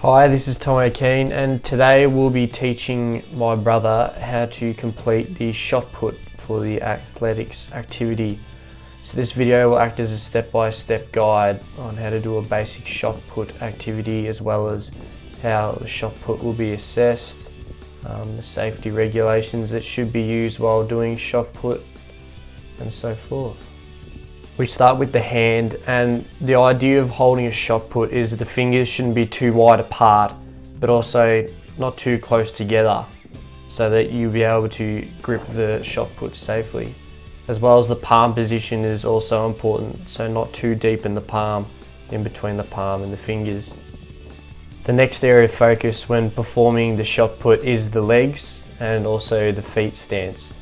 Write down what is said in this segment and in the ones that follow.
Hi, this is Tom O'Keen, and today we'll be teaching my brother how to complete the shot put for the athletics activity. So this video will act as a step-by-step guide on how to do a basic shot put activity, as well as how the shot put will be assessed, the safety regulations that should be used while doing shot put, and so forth. We start with the hand, and the idea of holding a shot put is the fingers shouldn't be too wide apart, but also not too close together, so that you'll be able to grip the shot put safely. As well as the palm position is also important, so not too deep in the palm, in between the palm and the fingers. The next area of focus when performing the shot put is the legs and also the feet stance.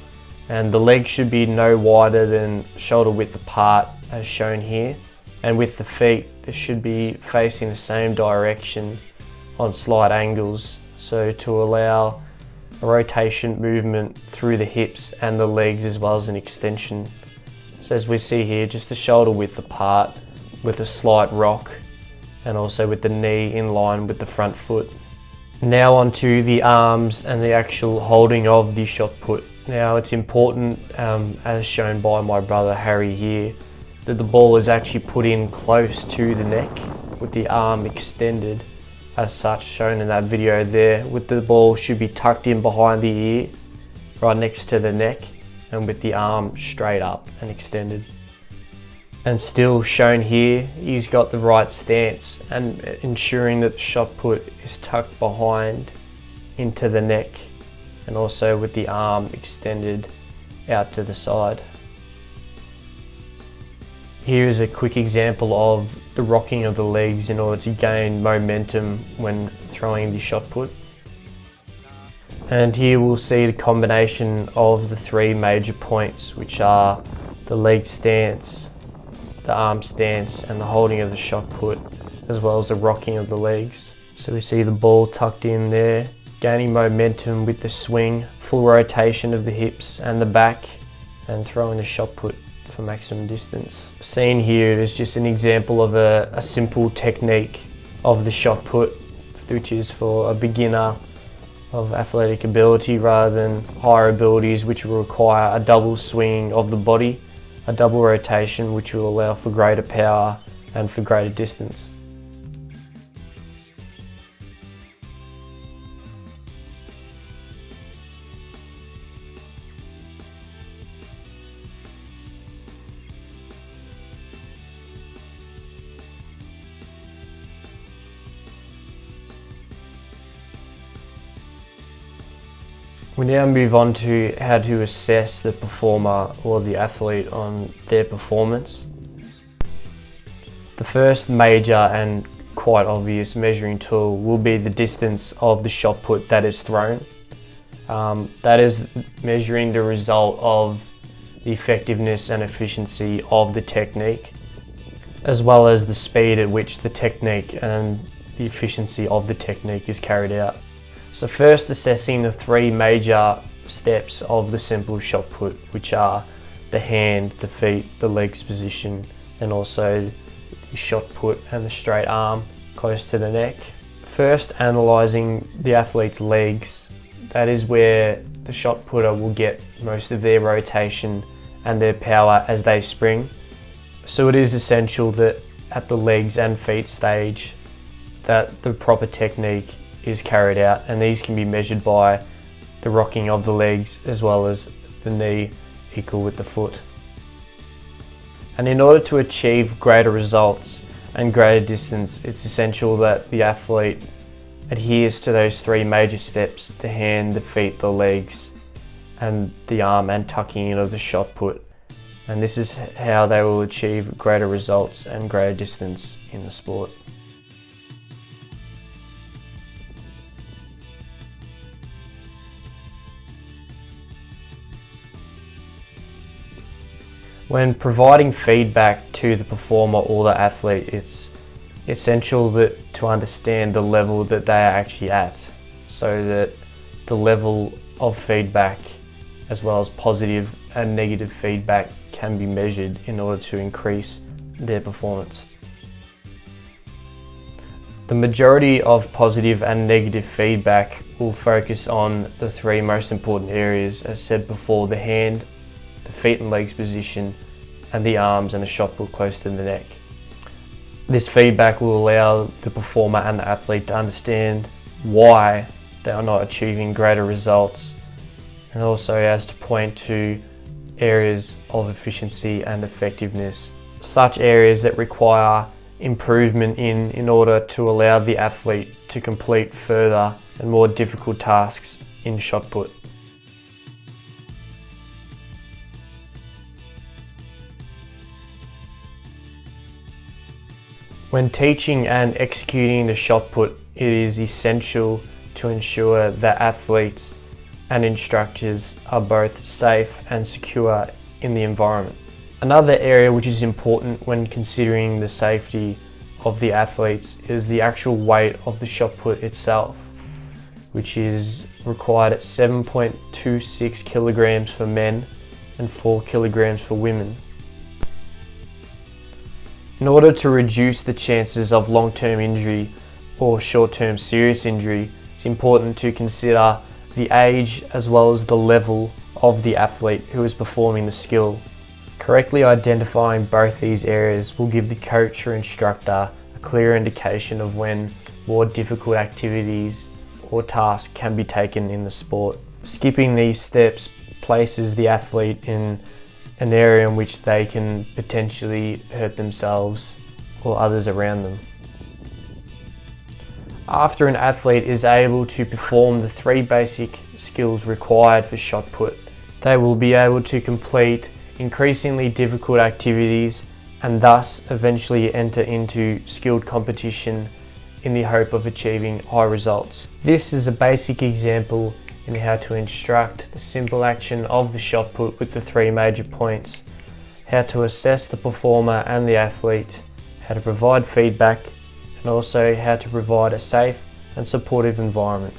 And the legs should be no wider than shoulder width apart, as shown here. And with the feet, they should be facing the same direction on slight angles, so to allow a rotation movement through the hips and the legs, as well as an extension. So as we see here, just the shoulder width apart with a slight rock, and also with the knee in line with the front foot. Now onto the arms and the actual holding of the shot put. Now it's important, as shown by my brother Harry here, that the ball is actually put in close to the neck with the arm extended, as such shown in that video there, with the ball should be tucked in behind the ear, right next to the neck, and with the arm straight up and extended. And still shown here, he's got the right stance and ensuring that the shot put is tucked behind into the neck, and also with the arm extended out to the side. Here is a quick example of the rocking of the legs in order to gain momentum when throwing the shot put. And here we'll see the combination of the three major points, which are the leg stance, the arm stance, and the holding of the shot put, as well as the rocking of the legs. So we see the ball tucked in there, gaining momentum with the swing, full rotation of the hips and the back, and throwing the shot put for maximum distance. Seen here is just an example of a simple technique of the shot put, which is for a beginner of athletic ability rather than higher abilities, which will require a double swing of the body, a double rotation, which will allow for greater power and for greater distance. We now move on to how to assess the performer or the athlete on their performance. The first major and quite obvious measuring tool will be the distance of the shot put that is thrown. That is measuring the result of the effectiveness and efficiency of the technique, as well as the speed at which the technique and the efficiency of the technique is carried out. So first, assessing the three major steps of the simple shot put, which are the hand, the feet, the legs position, and also the shot put and the straight arm close to the neck. First, analysing the athlete's legs. That is where the shot putter will get most of their rotation and their power as they spring. So it is essential that at the legs and feet stage that the proper technique is carried out, and these can be measured by the rocking of the legs as well as the knee equal with the foot. And in order to achieve greater results and greater distance, it's essential that the athlete adheres to those three major steps: the hand, the feet, the legs, and the arm and tucking in of the shot put. And this is how they will achieve greater results and greater distance in the sport. When providing feedback to the performer or the athlete, it's essential to understand the level that they are actually at, so that the level of feedback, as well as positive and negative feedback, can be measured in order to increase their performance. The majority of positive and negative feedback will focus on the three most important areas, as said before: the hand, the feet and legs position, and the arms and the shot put close to the neck. This feedback will allow the performer and the athlete to understand why they are not achieving greater results, and also as to point to areas of efficiency and effectiveness, such areas that require improvement in order to allow the athlete to complete further and more difficult tasks in shot put. When teaching and executing the shot put, it is essential to ensure that athletes and instructors are both safe and secure in the environment. Another area which is important when considering the safety of the athletes is the actual weight of the shot put itself, which is required at 7.26 kilograms for men and 4 kilograms for women. In order to reduce the chances of long-term injury or short-term serious injury, it's important to consider the age as well as the level of the athlete who is performing the skill. Correctly identifying both these areas will give the coach or instructor a clear indication of when more difficult activities or tasks can be taken in the sport. Skipping these steps places the athlete in an area in which they can potentially hurt themselves or others around them. After an athlete is able to perform the three basic skills required for shot put, they will be able to complete increasingly difficult activities and thus eventually enter into skilled competition in the hope of achieving high results. This is a basic example in how to instruct the simple action of the shot put with the three major points, how to assess the performer and the athlete, how to provide feedback, and also how to provide a safe and supportive environment.